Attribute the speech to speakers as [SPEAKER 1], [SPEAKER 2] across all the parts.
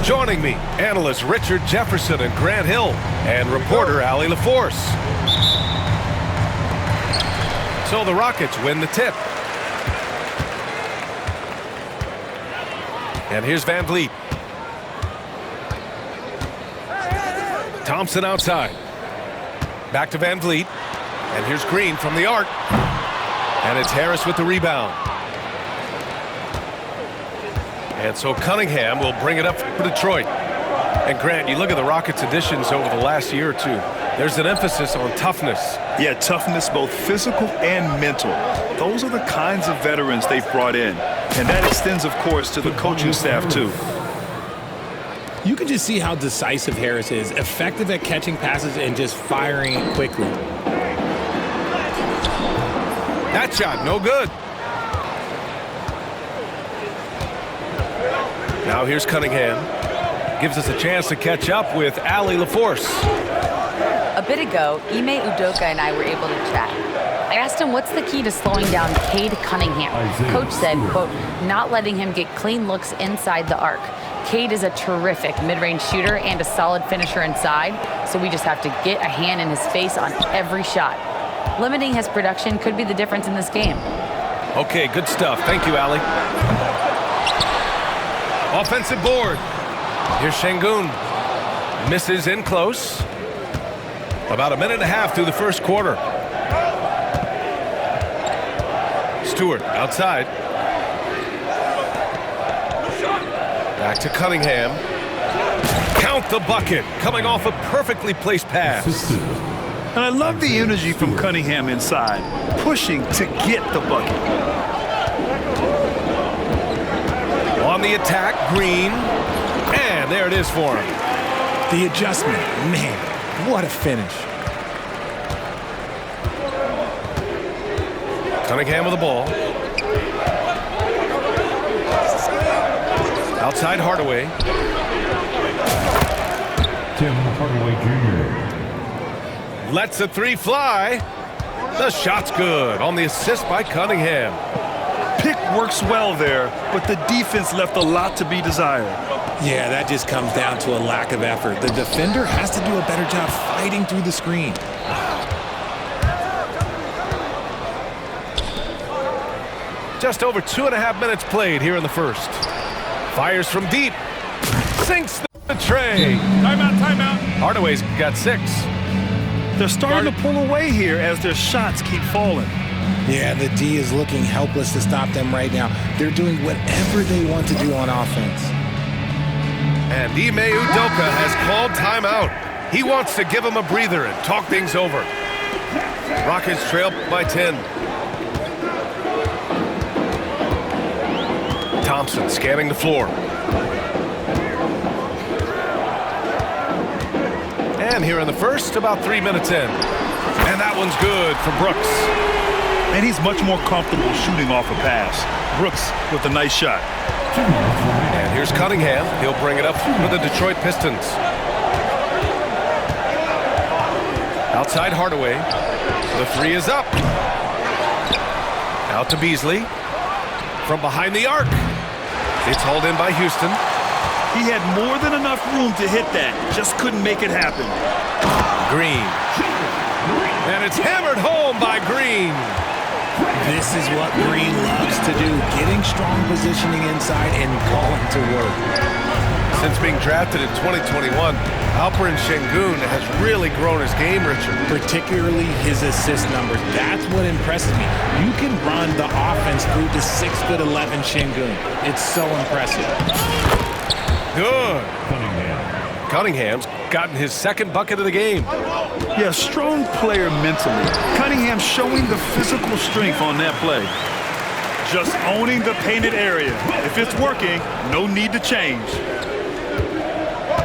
[SPEAKER 1] Joining me, analysts Richard Jefferson and Grant Hill, and reporter Allie LaForce. So the Rockets win the tip. And here's Van Vliet. Thompson outside. Back to Van Vliet. And here's Green from the arc. And it's Harris with the rebound. And so Cunningham will bring it up for Detroit. And Grant, you look at the Rockets' additions over the last year or two. There's an emphasis on toughness.
[SPEAKER 2] Yeah, toughness, both physical and mental. Those are the kinds of veterans they've brought in. And that extends, of course, to the coaching staff, too.
[SPEAKER 3] You can just see how decisive Harris is, effective at catching passes and just firing it quickly.
[SPEAKER 1] That shot, no good. Now here's Cunningham. Gives us a chance to catch up with Allie LaForce.
[SPEAKER 4] A bit ago, Ime Udoka and I were able to chat. I asked him what's the key to slowing down Cade Cunningham. Coach said, quote, not letting him get clean looks inside the arc. Cade is a terrific mid-range shooter and a solid finisher inside, so we just have to get a hand in his face on every shot. Limiting his production could be the difference in this game.
[SPEAKER 1] Okay, good stuff. Thank you, Allie. Offensive board. Here's Şengün. Misses in close. About a minute and a half through the first quarter. Stewart outside. Back to Cunningham. Count the bucket. Coming off a perfectly placed pass.
[SPEAKER 2] And I love the energy from Cunningham inside, pushing to get the bucket.
[SPEAKER 1] On the attack, Green. And there it is for him.
[SPEAKER 3] The adjustment, man, what a finish.
[SPEAKER 1] Cunningham with the ball. Outside Hardaway.
[SPEAKER 5] Tim Hardaway Jr.
[SPEAKER 1] Lets the three fly. The shot's good on the assist by Cunningham.
[SPEAKER 2] Pick works well there, but the defense left a lot to be desired.
[SPEAKER 3] Yeah, that just comes down to a lack of effort. The defender has to do a better job fighting through the screen.
[SPEAKER 1] Just over 2.5 minutes played here in the first. Fires from deep. Sinks the tray.
[SPEAKER 2] Timeout, timeout.
[SPEAKER 1] Hardaway's got 6.
[SPEAKER 2] They're starting to pull away here as their shots keep falling.
[SPEAKER 3] Yeah, the D is looking helpless to stop them right now. They're doing whatever they want to do on offense.
[SPEAKER 1] And Ime Udoka has called timeout. He wants to give him a breather and talk things over. Rockets trail by 10. Thompson scanning the floor. And here in the first, about 3 minutes in. And that one's good for Brooks.
[SPEAKER 2] And he's much more comfortable shooting off a pass. Brooks with a nice shot.
[SPEAKER 1] And here's Cunningham. He'll bring it up for the Detroit Pistons. Outside Hardaway. The three is up. Out to Beasley. From behind the arc. It's hauled in by Houston.
[SPEAKER 2] He had more than enough room to hit that. Just couldn't make it happen.
[SPEAKER 1] Green. And it's hammered home by Green.
[SPEAKER 3] This is what Green loves to do, getting strong positioning inside and going to work.
[SPEAKER 1] Since being drafted in 2021, Alperen Şengün has really grown his game, Richard.
[SPEAKER 3] Particularly his assist numbers. That's what impresses me. You can run the offense through to 6'11" Şengün. It's so impressive.
[SPEAKER 1] Good. Cunningham's gotten his second bucket of the game.
[SPEAKER 2] Yeah, strong player mentally. Cunningham showing the physical strength on that play. Just owning the painted area. If it's working, no need to change.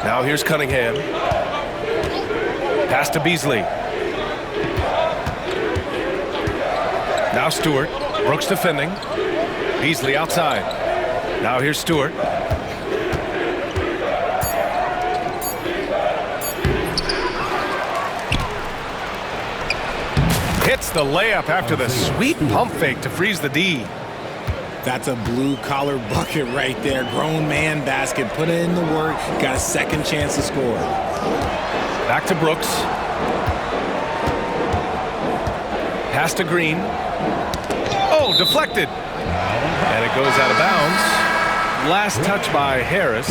[SPEAKER 1] Now here's Cunningham. Pass to Beasley. Now Stewart. Brooks defending. Beasley outside. Now here's Stewart. Hits the layup after the sweet pump fake to freeze the D.
[SPEAKER 3] That's a blue-collar bucket right there. Grown man basket. Put in the work. Got a second chance to score.
[SPEAKER 1] Back to Brooks. Pass to Green. Oh, deflected. And it goes out of bounds. Last touch by Harris.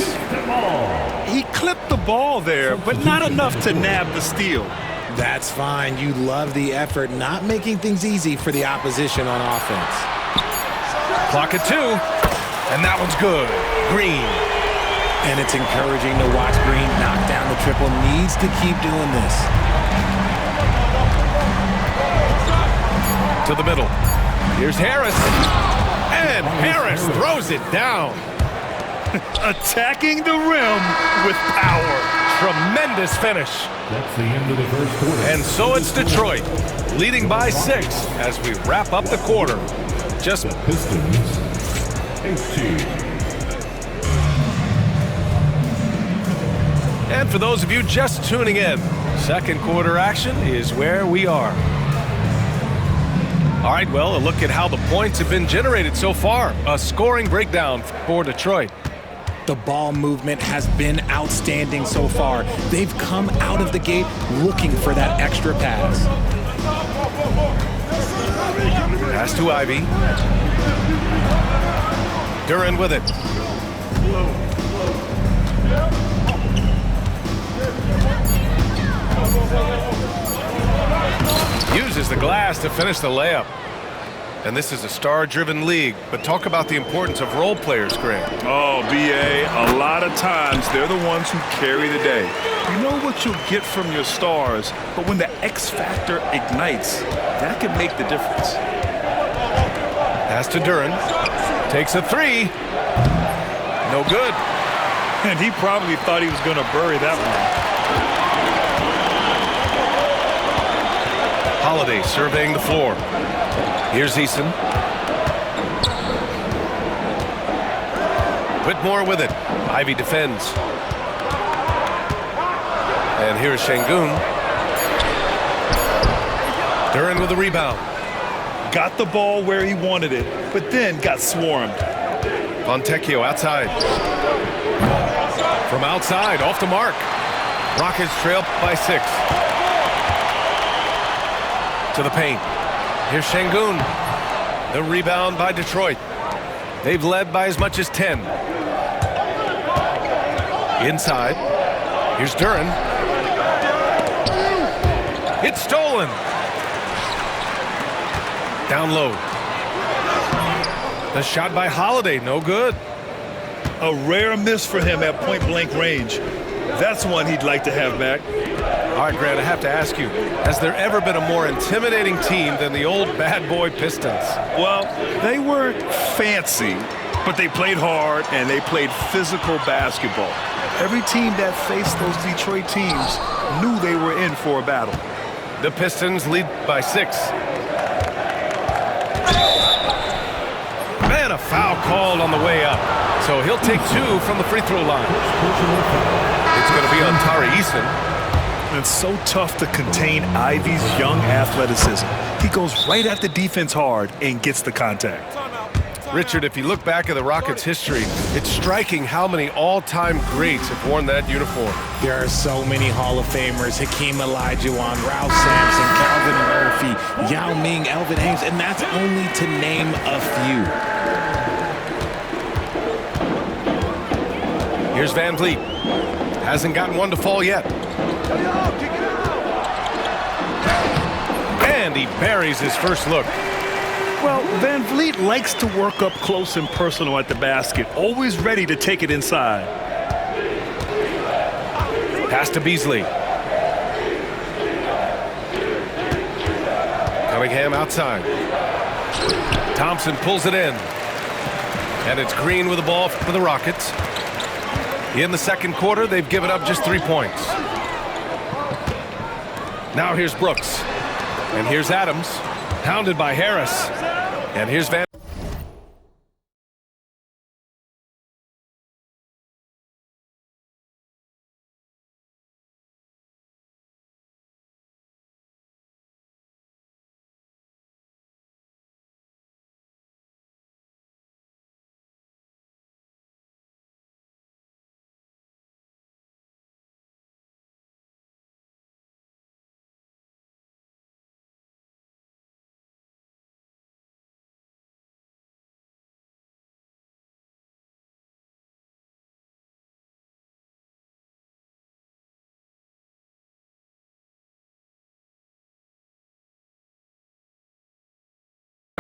[SPEAKER 2] He clipped the ball there, but not enough to nab the steal.
[SPEAKER 3] That's fine. You love the effort, not making things easy for the opposition on offense.
[SPEAKER 1] Clock at 2. And that one's good. Green.
[SPEAKER 3] And it's encouraging to watch Green knock down the triple. Needs to keep doing this.
[SPEAKER 1] To the middle. Here's Harris. And Harris throws it down.
[SPEAKER 2] Attacking the rim with power.
[SPEAKER 1] Tremendous finish.
[SPEAKER 5] That's the end of the first quarter.
[SPEAKER 1] And so it's Detroit, leading by 6 as we wrap up the quarter. Just
[SPEAKER 5] Pistons, 18.
[SPEAKER 1] And for those of you just tuning in, second quarter action is where we are. All right, well, a look at how the points have been generated so far. A scoring breakdown for Detroit.
[SPEAKER 3] The ball movement has been outstanding so far. They've come out of the gate looking for that extra pass.
[SPEAKER 1] Pass to Ivy. Duren with it. Uses the glass to finish the layup. And this is a star-driven league, but talk about the importance of role players, Greg.
[SPEAKER 2] Oh, B.A., a lot of times they're the ones who carry the day. You know what you'll get from your stars, but when the X factor ignites, that can make the difference.
[SPEAKER 1] Pass to Duren. Takes a 3. No good.
[SPEAKER 2] And he probably thought he was going to bury that one.
[SPEAKER 1] Holiday surveying the floor. Here's Eason. Whitmore with it. Ivy defends. And here's Şengün. Duren with the rebound.
[SPEAKER 2] Got the ball where he wanted it, but then got swarmed.
[SPEAKER 1] Fontecchio outside. From outside, off the mark. Rockets trail by 6. To the paint. Here's Şengün. The rebound by Detroit. They've led by as much as 10. Inside. Here's Duren. It's stolen. Down low. The shot by Holiday, no good.
[SPEAKER 2] A rare miss for him at point-blank range. That's one he'd like to have back.
[SPEAKER 1] All right, Grant, I have to ask you, has there ever been a more intimidating team than the old bad boy Pistons?
[SPEAKER 2] Well, they weren't fancy, but they played hard and they played physical basketball. Every team that faced those Detroit teams knew they were in for a battle.
[SPEAKER 1] The Pistons lead by 6. Man, a foul called on the way up. So he'll take 2 from the free throw line. It's going to be on Tari Eason.
[SPEAKER 2] It's so tough to contain Ivy's young athleticism. He goes right at the defense hard and gets the contact.
[SPEAKER 1] Richard, if you look back at the Rockets' history, it's striking how many all-time greats have worn that uniform.
[SPEAKER 3] There are so many Hall of Famers. Hakeem Olajuwon, Ralph Sampson, Calvin Murphy, Yao Ming, Elvin Hayes, and that's only to name a few.
[SPEAKER 1] Here's Van Vliet. Hasn't gotten one to fall yet. And he buries his first look.
[SPEAKER 2] Well, Van Vliet likes to work up close and personal at the basket, always ready to take it inside.
[SPEAKER 1] Pass to Beasley. Cunningham outside. Thompson pulls it in. And it's Green with the ball for the Rockets. In the second quarter, they've given up just 3 points. Now here's Brooks. And here's Adams. Pounded by Harris. And here's Van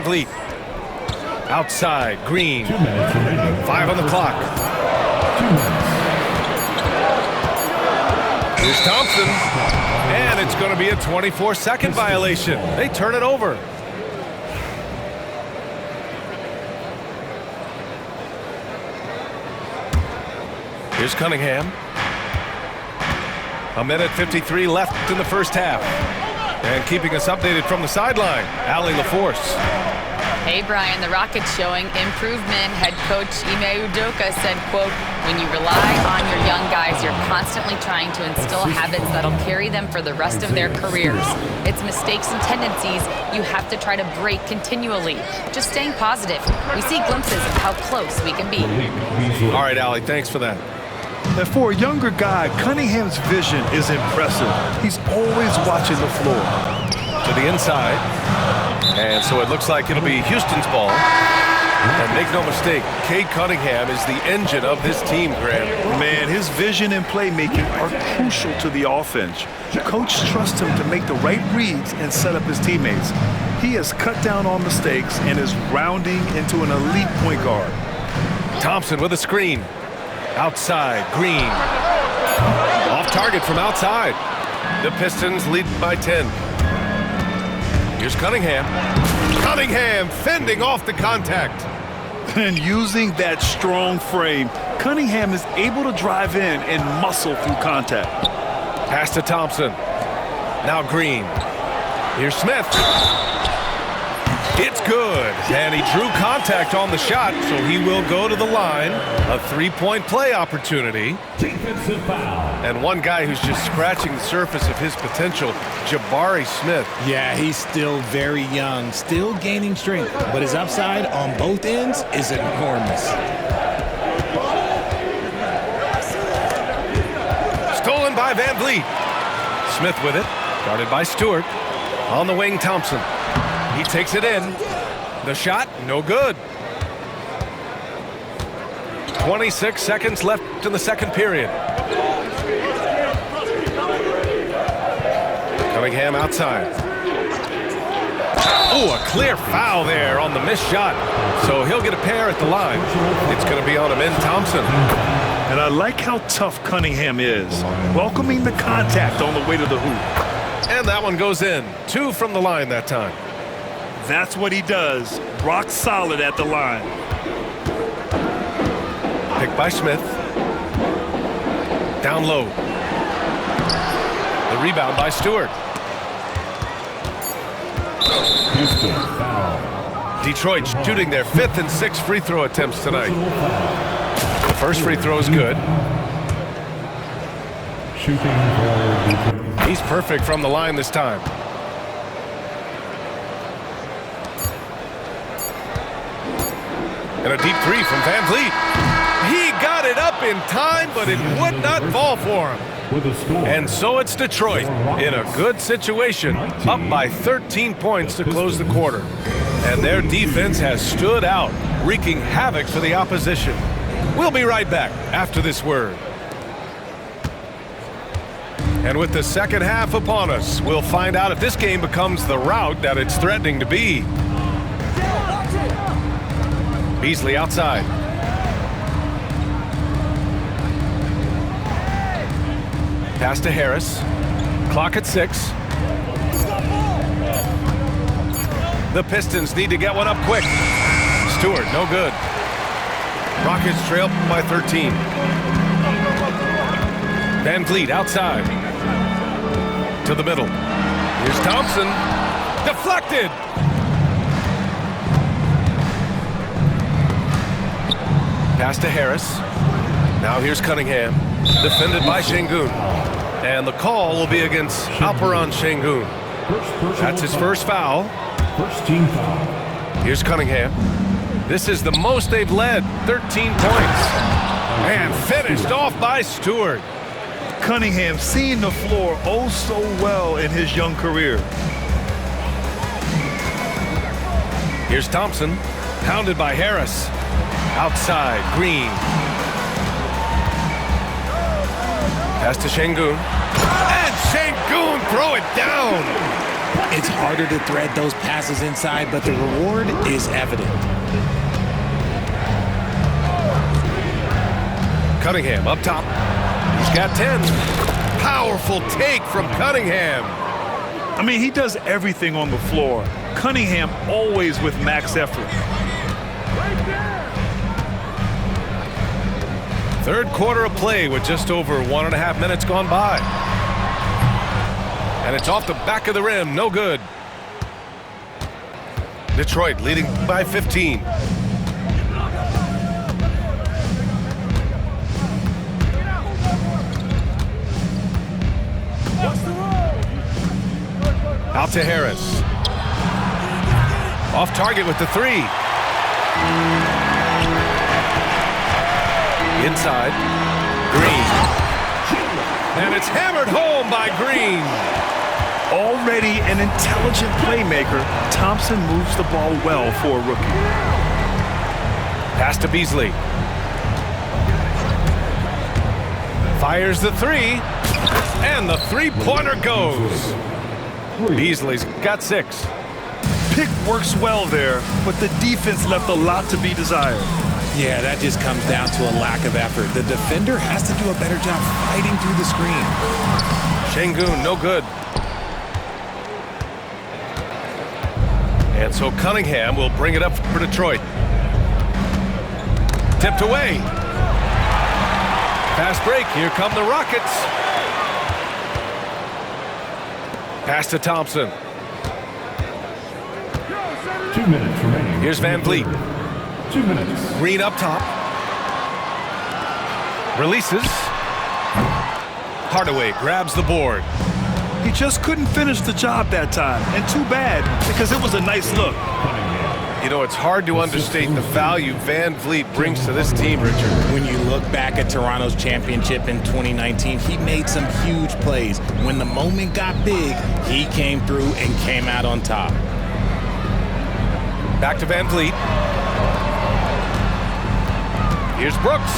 [SPEAKER 1] Vliet. Outside, Green.
[SPEAKER 5] 2 minutes remaining.
[SPEAKER 1] 5 on the clock.
[SPEAKER 5] 2 minutes.
[SPEAKER 1] Here's Thompson. And it's going to be a 24-second violation. They turn it over. Here's Cunningham. 1:53 left in the first half. And keeping us updated from the sideline, Allie LaForce.
[SPEAKER 4] Hey, Brian, the Rockets showing improvement. Head coach Ime Udoka said, quote, when you rely on your young guys, you're constantly trying to instill habits that'll carry them for the rest of their careers. It's mistakes and tendencies you have to try to break continually. Just staying positive. We see glimpses of how close we can be.
[SPEAKER 1] All right, Allie, thanks for that.
[SPEAKER 2] And for a younger guy, Cunningham's vision is impressive. He's always watching the floor.
[SPEAKER 1] To the inside. And so it looks like it'll be Houston's ball. And make no mistake, Cade Cunningham is the engine of this team, Graham.
[SPEAKER 2] Man, his vision and playmaking are crucial to the offense. Coach trusts him to make the right reads and set up his teammates. He has cut down on mistakes and is rounding into an elite point guard.
[SPEAKER 1] Thompson with a screen. Outside, Green. Off target from outside. The Pistons lead by 10. Here's Cunningham. Cunningham fending off the contact.
[SPEAKER 2] And using that strong frame, Cunningham is able to drive in and muscle through contact.
[SPEAKER 1] Pass to Thompson. Now Green. Here's Smith. It's good. And he drew contact on the shot, so he will go to the line. A three-point play opportunity.
[SPEAKER 5] Defensive foul.
[SPEAKER 1] And one guy who's just scratching the surface of his potential, Jabari Smith.
[SPEAKER 3] Yeah, he's still very young, still gaining strength, but his upside on both ends is enormous.
[SPEAKER 1] Stolen by Van Vliet. Smith with it, guarded by Stewart. On the wing, Thompson. He takes it in. The shot, no good. 26 seconds left in the second period. Cunningham outside. Oh, a clear foul there on the missed shot. So he'll get a pair at the line. It's going to be on Amen Thompson.
[SPEAKER 2] And I like how tough Cunningham is, welcoming the contact on the way to the hoop.
[SPEAKER 1] And that one goes in. 2 from the line that time.
[SPEAKER 2] That's what he does, rock solid at the line.
[SPEAKER 1] Picked by Smith. Down low. The rebound by Stewart.
[SPEAKER 5] Houston foul.
[SPEAKER 1] Detroit shooting their 5th and 6th free throw attempts tonight. The first free throw is good.
[SPEAKER 5] Shooting for Detroit.
[SPEAKER 1] He's perfect from the line this time. And a deep 3 from Van Vliet. He got it up in time, but it would not fall for him.
[SPEAKER 5] With a score.
[SPEAKER 1] And so it's Detroit in a good situation, up by 13 points to close the quarter. And their defense has stood out, wreaking havoc for the opposition. We'll be right back after this word. And with the second half upon us, we'll find out if this game becomes the rout that it's threatening to be. Beasley outside. Pass to Harris. Clock at 6. The Pistons need to get one up quick. Stewart, no good. Rockets trail by 13. Van Vliet outside. To the middle. Here's Thompson. Deflected. Pass to Harris. Now here's Cunningham. Defended by Şengün. And the call will be against Alperen Şengün. That's his first foul.
[SPEAKER 5] First team foul.
[SPEAKER 1] Here's Cunningham. This is the most they've led, 13 points. And finished off by Stewart.
[SPEAKER 2] Cunningham seeing the floor oh so well in his young career.
[SPEAKER 1] Here's Thompson, pounded by Harris. Outside, Green. Pass to Şengün. And Şengün throw it down.
[SPEAKER 3] It's harder to thread those passes inside, but the reward is evident.
[SPEAKER 1] Cunningham up top. He's got 10. Powerful take from Cunningham.
[SPEAKER 2] I mean, he does everything on the floor. Cunningham always with max effort.
[SPEAKER 1] Third quarter of play with just over 1.5 minutes gone by. And it's off the back of the rim. No good. Detroit leading by 15. Out to Harris. Off target with the 3. Inside. Green. And it's hammered home by Green.
[SPEAKER 2] Already an intelligent playmaker, Thompson moves the ball well for a rookie.
[SPEAKER 1] Pass to Beasley. Fires the 3. And the three-pointer goes. Beasley's got 6.
[SPEAKER 2] Pick works well there, but the defense left a lot to be desired.
[SPEAKER 3] Yeah, that just comes down to a lack of effort. The defender has to do a better job fighting through the screen.
[SPEAKER 1] Şengün, no good. And so Cunningham will bring it up for Detroit. Tipped away. Fast break. Here come the Rockets. Pass to Thompson.
[SPEAKER 5] 2 minutes remaining.
[SPEAKER 1] Here's Van Vliet.
[SPEAKER 5] 2 minutes.
[SPEAKER 1] Green up top. Releases. Hardaway grabs the board.
[SPEAKER 2] He just couldn't finish the job that time, and too bad, because it was a nice look.
[SPEAKER 1] You know, it's hard to understate the value Van Vliet brings to this team, Richard.
[SPEAKER 3] When you look back at Toronto's championship in 2019, he made some huge plays. When the moment got big, he came through and came out on top.
[SPEAKER 1] Back to Van Vliet. Here's Brooks.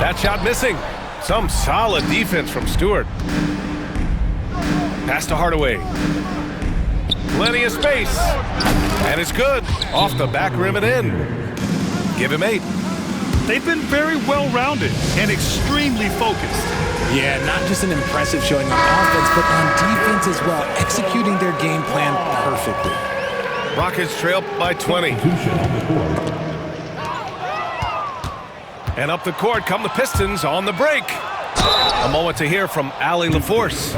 [SPEAKER 1] That shot missing. Some solid defense from Stewart. Pass to Hardaway. Plenty of space. And it's good. Off the back rim and in. Give him 8.
[SPEAKER 2] They've been very well-rounded and extremely focused.
[SPEAKER 3] Yeah, not just an impressive showing on offense, but on defense as well, executing their game plan perfectly.
[SPEAKER 1] Rockets trail by 20.
[SPEAKER 5] Substitution on the court.
[SPEAKER 1] And up the court come the Pistons on the break. A moment to hear from Allie LaForce.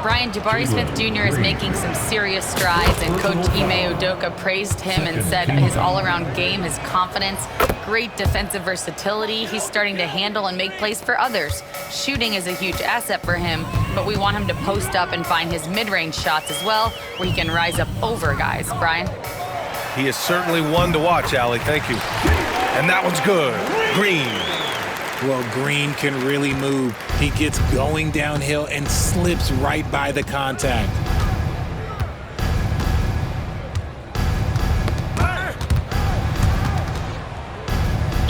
[SPEAKER 4] Brian, Jabari Smith Jr. is making some serious strides, and Coach Ime Udoka praised him and said his all-around game, his confidence, great defensive versatility. He's starting to handle and make plays for others. Shooting is a huge asset for him, but we want him to post up and find his mid-range shots as well, where he can rise up over guys. Brian?
[SPEAKER 1] He is certainly one to watch, Allie. Thank you. And that one's good. Green.
[SPEAKER 3] Well, Green can really move. He gets going downhill and slips right by the contact.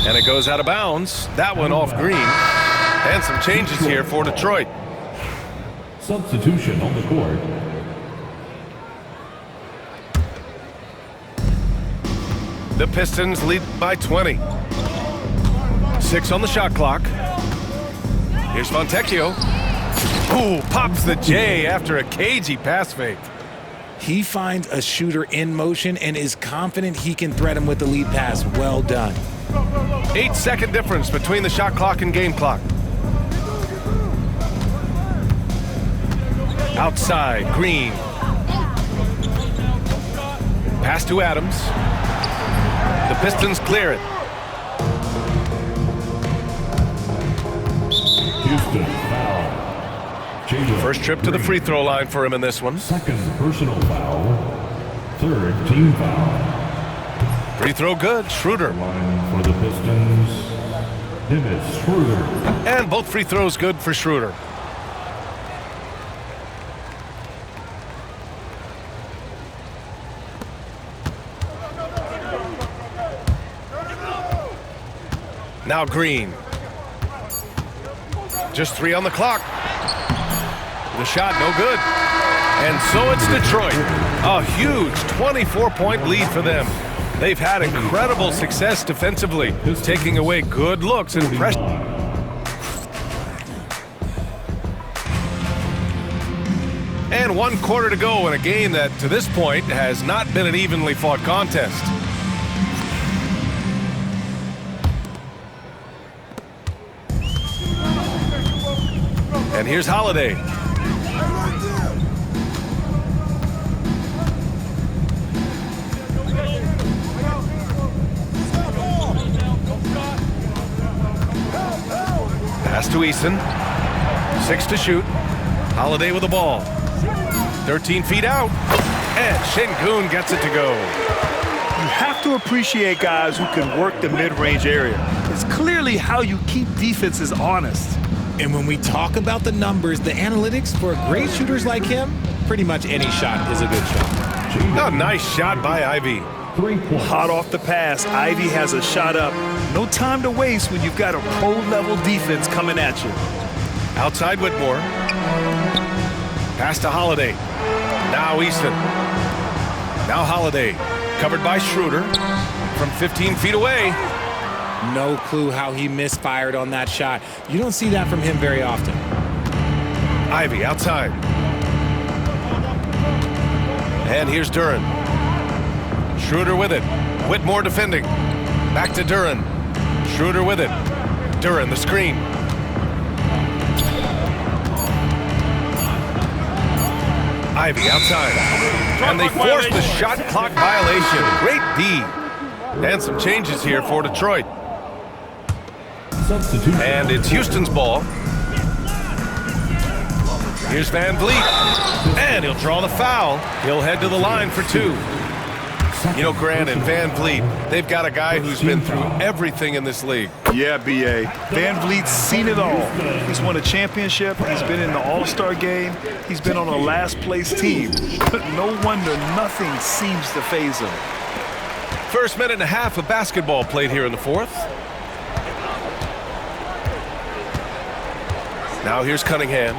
[SPEAKER 1] And it goes out of bounds. That one off Green. And some changes here for Detroit.
[SPEAKER 5] Substitution on the court.
[SPEAKER 1] The Pistons lead by 20. 6 on the shot clock. Here's Fontecchio. Ooh, pops the J after a cagey pass fake.
[SPEAKER 3] He finds a shooter in motion and is confident he can thread him with the lead pass. Well done.
[SPEAKER 1] 8-second difference between the shot clock and game clock. Outside, Green. Pass to Adams. The Pistons clear it.
[SPEAKER 5] Houston foul. Chamberlain,
[SPEAKER 1] First trip to the free throw line for him in this one.
[SPEAKER 5] Second personal foul. Third team foul.
[SPEAKER 1] Free throw good. Schroeder.
[SPEAKER 5] Line for the Pistons. Dennis Schroeder.
[SPEAKER 1] And both free throws good for Schroeder. Now Green. Just 3 on the clock. The shot no good. And so it's Detroit. A huge 24-point lead for them. They've had incredible success defensively, taking away good looks and pressure. And 1 quarter to go in a game that, to this point, has not been an evenly fought contest. And here's Holiday. Pass to Eason. 6 to shoot. Holiday with the ball. 13 feet out. And Sengun gets it to go.
[SPEAKER 2] You have to appreciate guys who can work the mid-range area. It's clearly how you keep defenses honest.
[SPEAKER 3] And when we talk about the numbers, the analytics for great shooters like him, pretty much any shot is a good shot.
[SPEAKER 1] A nice shot by Ivey.
[SPEAKER 5] 3 points.
[SPEAKER 2] Hot off the pass, Ivey has a shot up. No time to waste when you've got a pro-level defense coming at you.
[SPEAKER 1] Outside Whitmore. Pass to Holiday. Now Easton. Now Holiday. Covered by Schroeder from 15 feet away.
[SPEAKER 3] No clue how he misfired on that shot. You don't see that from him very often.
[SPEAKER 1] Ivey outside. And here's Duren. Schroeder with it. Whitmore defending. Back to Duren. Schroeder with it. Duren the screen. Ivey outside. And they force the shot clock violation. Great D. And some changes here for Detroit.
[SPEAKER 5] Substitution.
[SPEAKER 1] And it's Houston's ball. Here's Van Vliet. And he'll draw the foul. He'll head to the line for 2. You know, Grant and Van Vliet, they've got a guy who's been through everything in this league.
[SPEAKER 2] Yeah, B.A. Van Vliet's seen it all. He's won a championship. He's been in the All-Star game. He's been on a last-place team. But no wonder nothing seems to faze him.
[SPEAKER 1] First minute and a half of basketball played here in the 4th. Now here's Cunningham.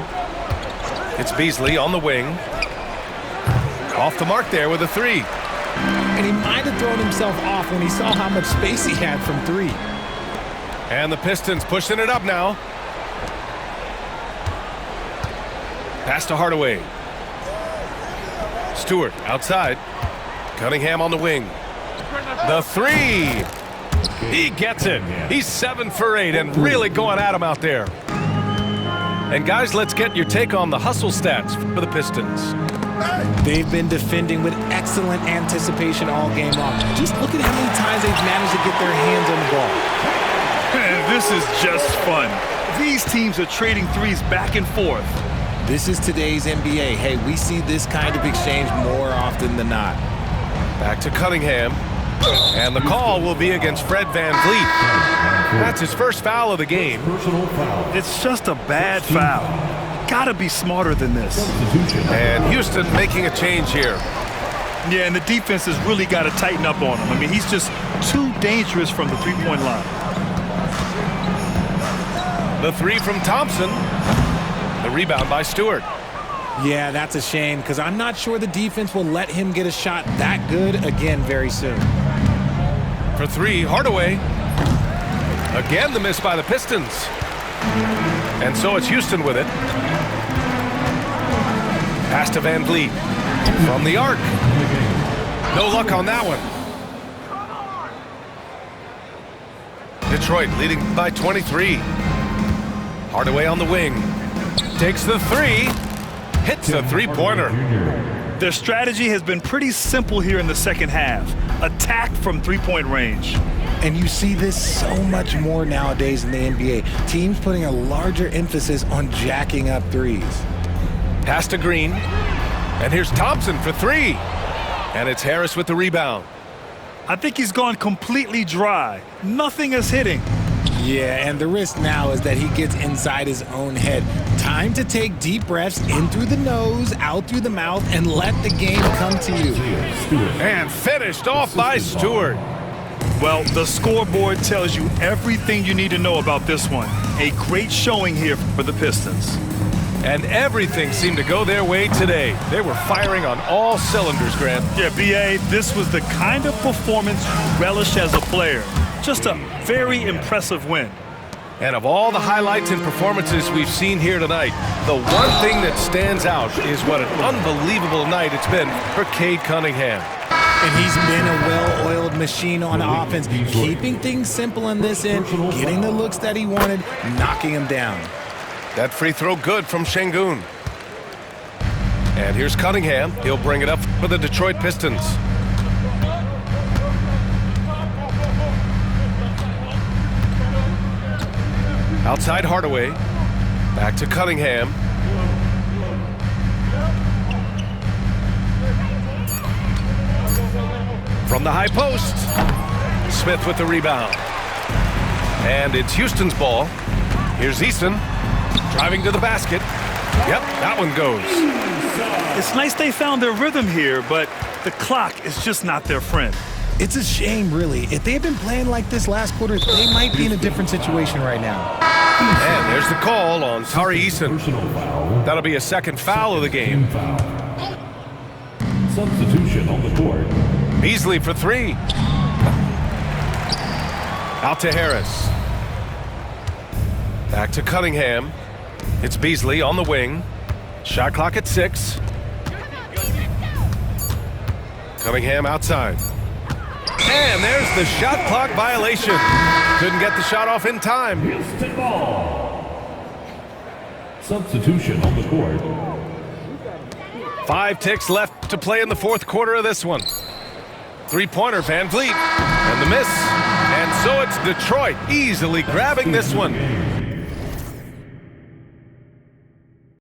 [SPEAKER 1] It's Beasley on the wing. Off the mark there with a 3.
[SPEAKER 3] And he might have thrown himself off when he saw how much space he had from 3.
[SPEAKER 1] And the Pistons pushing it up now. Pass to Hardaway. Stewart outside. Cunningham on the wing. The 3. He gets it. He's 7 for 8 and really going at him out there. And guys, let's get your take on the hustle stats for the Pistons.
[SPEAKER 3] They've been defending with excellent anticipation all game long. Just look at how many times they've managed to get their hands on the ball.
[SPEAKER 2] And this is just fun. These teams are trading threes back and forth.
[SPEAKER 3] This is today's NBA. Hey, we see this kind of exchange more often than not.
[SPEAKER 1] Back to Cunningham. And the call will be against Fred Van Vliet. That's his first foul of the game.
[SPEAKER 5] Personal foul.
[SPEAKER 2] It's just a bad foul. Gotta be smarter than this.
[SPEAKER 5] Substitution.
[SPEAKER 1] And Houston making a change here.
[SPEAKER 2] Yeah, and the defense has really got to tighten up on him. I mean, he's just too dangerous from the three-point line.
[SPEAKER 1] The 3 from Thompson. The rebound by Stewart.
[SPEAKER 3] Yeah, that's a shame because I'm not sure the defense will let him get a shot that good again very soon.
[SPEAKER 1] For 3, Hardaway. Again, the miss by the Pistons. And so it's Houston with it. Pass to Van Vliet. From the arc. No luck on that one. Detroit leading by 23. Hardaway on the wing. Takes the 3. Hits a three-pointer.
[SPEAKER 2] Their strategy has been pretty simple here in the second half. Attack from three-point range.
[SPEAKER 3] And you see this so much more nowadays in the NBA. Teams putting a larger emphasis on jacking up threes.
[SPEAKER 1] Pass to Green. And here's Thompson for 3. And it's Harris with the rebound.
[SPEAKER 2] I think he's gone completely dry. Nothing is hitting.
[SPEAKER 3] Yeah, and the risk now is that he gets inside his own head. Time to take deep breaths in through the nose, out through the mouth, and let the game come to you.
[SPEAKER 1] And finished off by Stewart.
[SPEAKER 2] Well, the scoreboard tells you everything you need to know about this one. A great showing here for the Pistons.
[SPEAKER 1] And everything seemed to go their way today. They were firing on all cylinders, Grant.
[SPEAKER 2] Yeah, B.A., this was the kind of performance you relish as a player. Just a very impressive win.
[SPEAKER 1] And of all the highlights and performances we've seen here tonight, the one thing that stands out is what an unbelievable night it's been for Cade Cunningham.
[SPEAKER 3] And he's been a well-oiled machine on offense, keeping things simple in this end, getting the looks that he wanted, knocking him down.
[SPEAKER 1] That free throw good from Şengün. And here's Cunningham. He'll bring it up for the Detroit Pistons. Outside Hardaway. Back to Cunningham. From the high post. Smith with the rebound. And it's Houston's ball. Here's Eason. Driving to the basket. Yep, that one goes.
[SPEAKER 2] It's nice they found their rhythm here, but the clock is just not their friend.
[SPEAKER 3] It's a shame, really. If they had been playing like this last quarter, they might be in a different situation right now.
[SPEAKER 1] And there's the call on Tari Eason. That'll be a second foul of the game.
[SPEAKER 5] Substitution on the court.
[SPEAKER 1] Beasley for three. Out to Harris. Back to Cunningham. It's Beasley on the wing. Shot clock at 6. Cunningham outside. And there's the shot clock violation. Couldn't get the shot off in time.
[SPEAKER 5] Houston ball. Substitution on the court.
[SPEAKER 1] 5 ticks left to play in the fourth quarter of this one. Three-pointer, Van Vliet. And the miss. And so it's Detroit easily grabbing this one.